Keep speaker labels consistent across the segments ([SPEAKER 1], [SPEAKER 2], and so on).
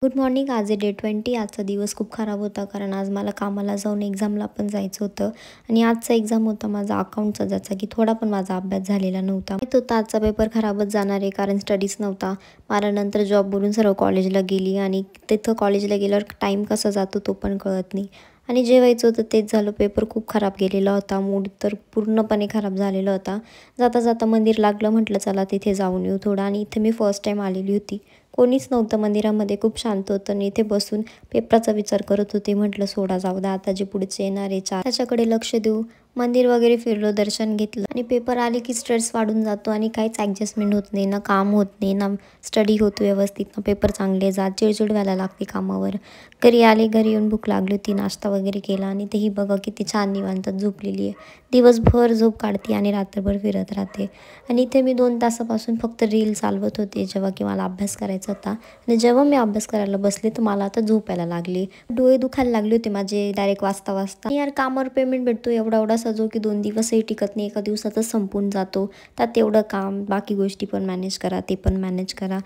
[SPEAKER 1] Good morning. आज आहे day 20. आजचा दिवस खूप खराब होता कारण आज मला कामाला जाऊन एक्झामला पण जायचं होतं आणि आजचा एक्झाम होता माझा अकाउंटचा, ज्याचा की थोडा पण माझा अभ्यास झालेला नव्हता. माहीत होता आजचा पेपर खराबच जाणार आहे कारण स्टडीज नव्हता. मला नंतर जॉबवरून सर्व कॉलेजला गेली आणि तिथं कॉलेजला गेल्यावर टाईम कसा जातो तो पण कळत नाही आणि जेवायचं होतं तेच झालं. पेपर खूप खराब गेलेला होता, मूड तर पूर्णपणे खराब झालेला होता. जाता जाता मंदिर लागलं, म्हटलं चला तिथे जाऊन येऊ थोडं, आणि इथे मी फर्स्ट टाईम आलेली होती. कोणीच नव्हतं मंदिरामध्ये, खूप शांत होतं आणि इथे बसून पेपराचा विचार करत होते. म्हटलं सोडा जाऊ द्या, आता जे पुढचे येणारे चार त्याच्याकडे लक्ष देऊ. मंदिर वगैरे फिरलो, दर्शन घेतलं आणि पेपर आले की स्ट्रेस वाढून जातो आणि काहीच ॲडजस्टमेंट होत नाही, ना काम होत नाही, ना स्टडी होतो व्यवस्थित, ना पेपर चांगले जात, चिडचिड व्हायला लागते कामावर. घरी आले, घरी येऊन भूक लागली होती, नाश्ता वगैरे केला आणि तेही बघा किती छान निवांत झोपलेली आहे. दिवसभर झोप काढते आणि रात्रभर फिरत राहते. आणि इथे मी 2 तासापासून फक्त रील चालवत होते जेव्हा की मला अभ्यास करायचा होता. आणि जेव्हा मी अभ्यास करायला बसले तर मला आता झोपायला लागली, डोळे दुखायला लागले होते माझे डायरेक्ट वाचता वाचता. यार कामावर पेमेंट भेटतो एवढा एवढासा जो की 2 दिवसही टिकत नाही, एका दिवसातच संपून जातो. त्यात एवढं काम, बाकी गोष्टी पण मॅनेज करा, ते पण मॅनेज करा.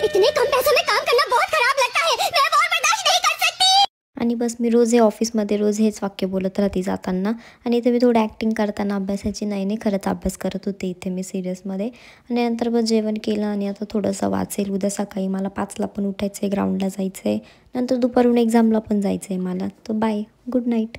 [SPEAKER 1] इतने कम पैसों में काम करना बहुत खराब लगता है, मैं और बर्दाश्त नहीं कर सकती. आणि बस मी रोज हे ऑफिसमध्ये रोज हेच वाक्य बोलत राहते जाताना. आणि इथे मी थोडी ॲक्टिंग करताना अभ्यासाची नाही खरंच अभ्यास करत होते इथे मी सिरियसमध्ये. आणि नंतर बस जेवण केलं आणि आता थोडंसं वाचेल. उद्या सकाळी मला 5ला पण उठायचं आहे, ग्राउंडला जायचं आहे, नंतर दुपारून एक्झामला पण जायचं आहे मला. तर बाय, गुड नाईट.